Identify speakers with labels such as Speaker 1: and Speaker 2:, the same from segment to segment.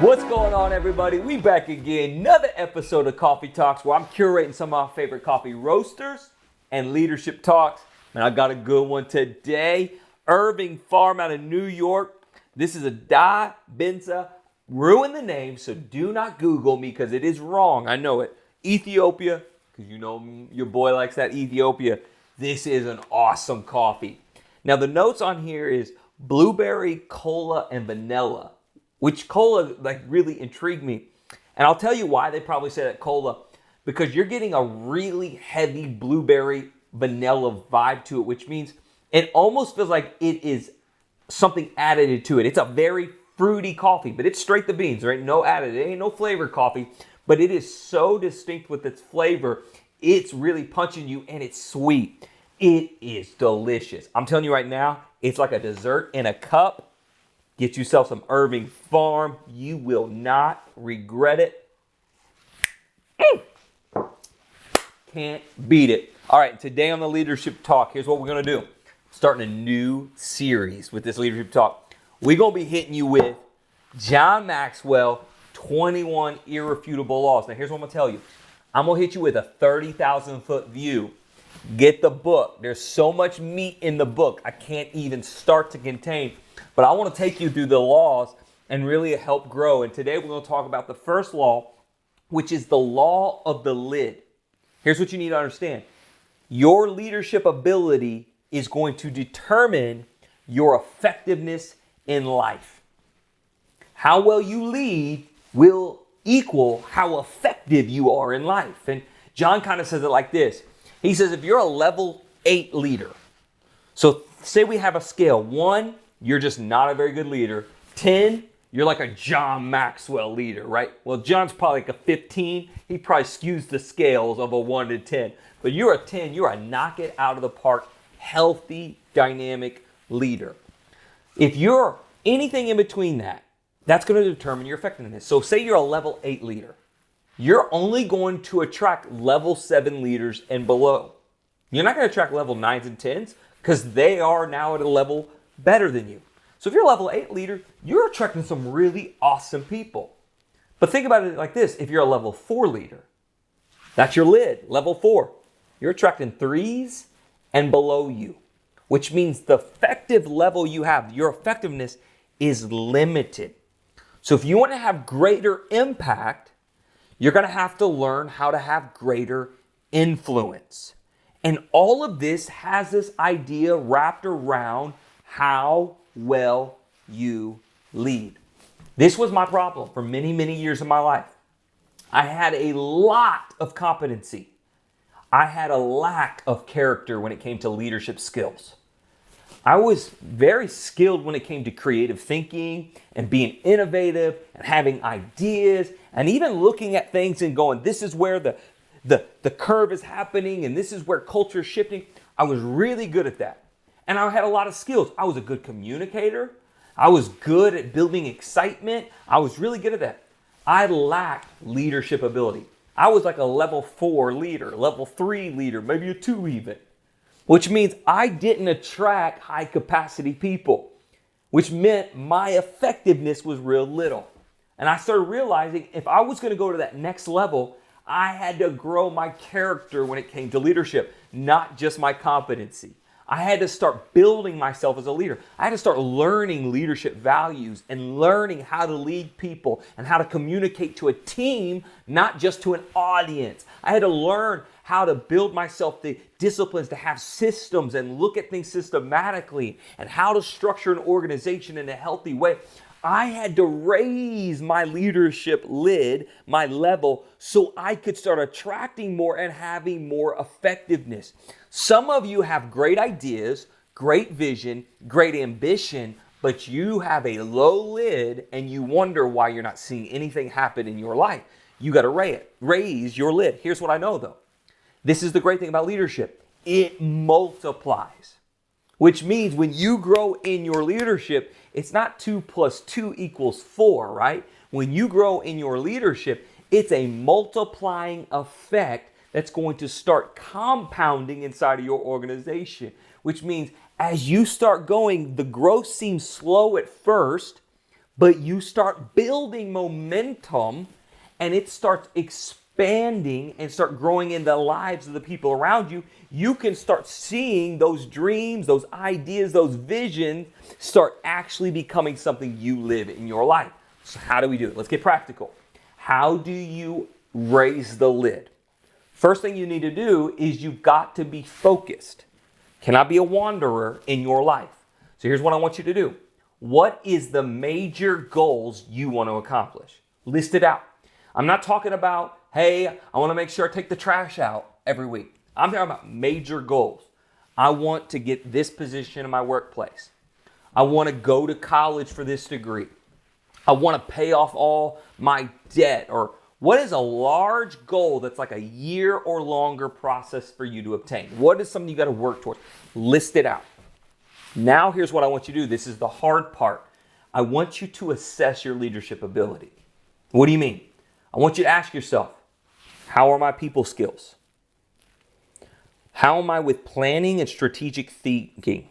Speaker 1: What's going on, everybody? We back again. Another episode of Coffee Talks where I'm curating some of my favorite coffee roasters and leadership talks. And I got a good one today. Irving Farm out of New York. This is a Da Benza. Ruin the name, so do not Google me because it is wrong. I know it. Ethiopia, because you know your boy likes that Ethiopia. This is an awesome coffee. Now the notes on here is blueberry, cola, and vanilla. Which cola really intrigued me. And I'll tell you why they probably say that cola. Because you're getting a really heavy blueberry vanilla vibe to it, which means it almost feels like it is something added to it. It's a very fruity coffee, but it's straight the beans, right? No added, it ain't no flavor coffee, but it is so distinct with its flavor. It's really punching you and it's sweet. It is delicious. I'm telling you right now, it's like a dessert in a cup. Get yourself some Irving Farm. You will not regret it. Can't beat it. All right, today on the Leadership Talk, here's what we're going to do. Starting a new series with this Leadership Talk. We're going to be hitting you with John Maxwell, 21 Irrefutable Laws. Now, here's what I'm going to tell you. I'm going to hit you with a 30,000-foot view. Get the book. There's so much meat in the book, I can't even start to contain. But I want to take you through the laws and really help grow. And today we're going to talk about the first law, which is the law of the lid. Here's what you need to understand. Your leadership ability is going to determine your effectiveness in life. How well you lead will equal how effective you are in life. And John kind of says it like this. He says if you're a level 8 leader, so say we have a scale. 1, you're just not a very good leader. 10, you're like a John Maxwell leader, right? Well, John's probably like a 15. He probably skews the scales of a 1 to 10. But you're a 10. You're a knock it out of the park, healthy, dynamic leader. If you're anything in between that, that's going to determine your effectiveness. So say you're a level 8 leader. You're only going to attract level 7 leaders and below. You're not going to attract level 9s and 10s because they are now at a level better than you. So if you're a level 8 leader, you're attracting some really awesome people. But think about it like this. If you're a level 4 leader, that's your lid, level 4. You're attracting 3s and below you, which means the effective level you have, your effectiveness is limited. So if you want to have greater impact, you're going to have to learn how to have greater influence. And all of this has this idea wrapped around how well you lead. This was my problem for many, many years of my life. I had a lot of competency. I had a lack of character when it came to leadership skills. I was very skilled when it came to creative thinking and being innovative and having ideas and even looking at things and going, this is where the curve is happening and this is where culture is shifting. I was really good at that. And I had a lot of skills. I was a good communicator. I was good at building excitement. I was really good at that. I lacked leadership ability. I was like a level 4 leader, level 3 leader, maybe a 2 even. Which means I didn't attract high capacity people, which meant my effectiveness was real little. And I started realizing if I was going to go to that next level, I had to grow my character when it came to leadership, not just my competency. I had to start building myself as a leader. I had to start learning leadership values and learning how to lead people and how to communicate to a team, not just to an audience. I had to learn how to build myself the disciplines to have systems and look at things systematically and how to structure an organization in a healthy way. I had to raise my leadership lid, my level, so I could start attracting more and having more effectiveness. Some of you have great ideas, great vision, great ambition, but you have a low lid and you wonder why you're not seeing anything happen in your life. You got to raise your lid. Here's what I know though. This is the great thing about leadership. It multiplies, which means when you grow in your leadership, it's not 2 + 2 = 4, right? When you grow in your leadership, it's a multiplying effect that's going to start compounding inside of your organization, which means as you start going, the growth seems slow at first, but you start building momentum and it starts expanding and start growing in the lives of the people around you, you can start seeing those dreams, those ideas, those visions start actually becoming something you live in your life. So how do we do it? Let's get practical. How do you raise the lid? First thing you need to do is you've got to be focused. Cannot be a wanderer in your life. So here's what I want you to do. What is the major goals you want to accomplish? List it out. I'm not talking about, hey, I want to make sure I take the trash out every week. I'm talking about major goals. I want to get this position in my workplace. I want to go to college for this degree. I want to pay off all my debt. Or what is a large goal that's like a year or longer process for you to obtain? What is something you got to work towards? List it out. Now here's what I want you to do. This is the hard part. I want you to assess your leadership ability. What do you mean? I want you to ask yourself, how are my people skills? How am I with planning and strategic thinking?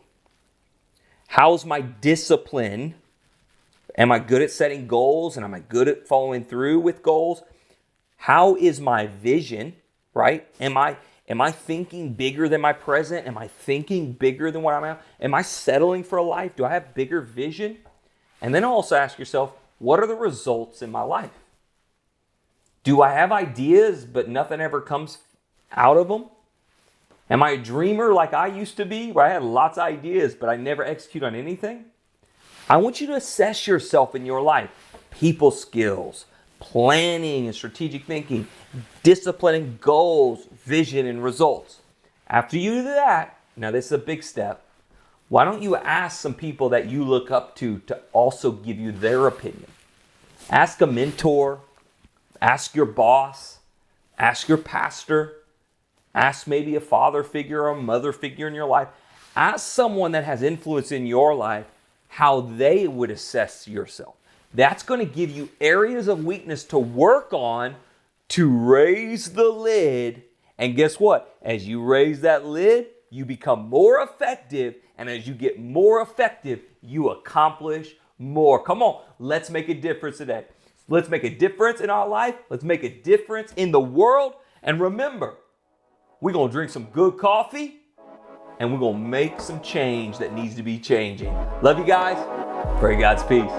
Speaker 1: How's my discipline? Am I good at setting goals and am I good at following through with goals? How is my vision, right? Am I thinking bigger than my present? Am I thinking bigger than what I'm at? Am I settling for a life? Do I have bigger vision? And then also ask yourself, what are the results in my life? Do I have ideas, but nothing ever comes out of them? Am I a dreamer like I used to be, where I had lots of ideas, but I never execute on anything? I want you to assess yourself in your life. People skills, planning and strategic thinking, disciplining goals, vision, and results. After you do that, now this is a big step, why don't you ask some people that you look up to also give you their opinion? Ask a mentor, ask your boss, ask your pastor, ask maybe a father figure or a mother figure in your life. Ask someone that has influence in your life how they would assess yourself. That's going to give you areas of weakness to work on to raise the lid. And guess what? As you raise that lid, you become more effective. And as you get more effective, you accomplish more. Come on, let's make a difference today. Let's make a difference in our life. Let's make a difference in the world. And remember, we're going to drink some good coffee and we're going to make some change that needs to be changing. Love you guys. Pray God's peace.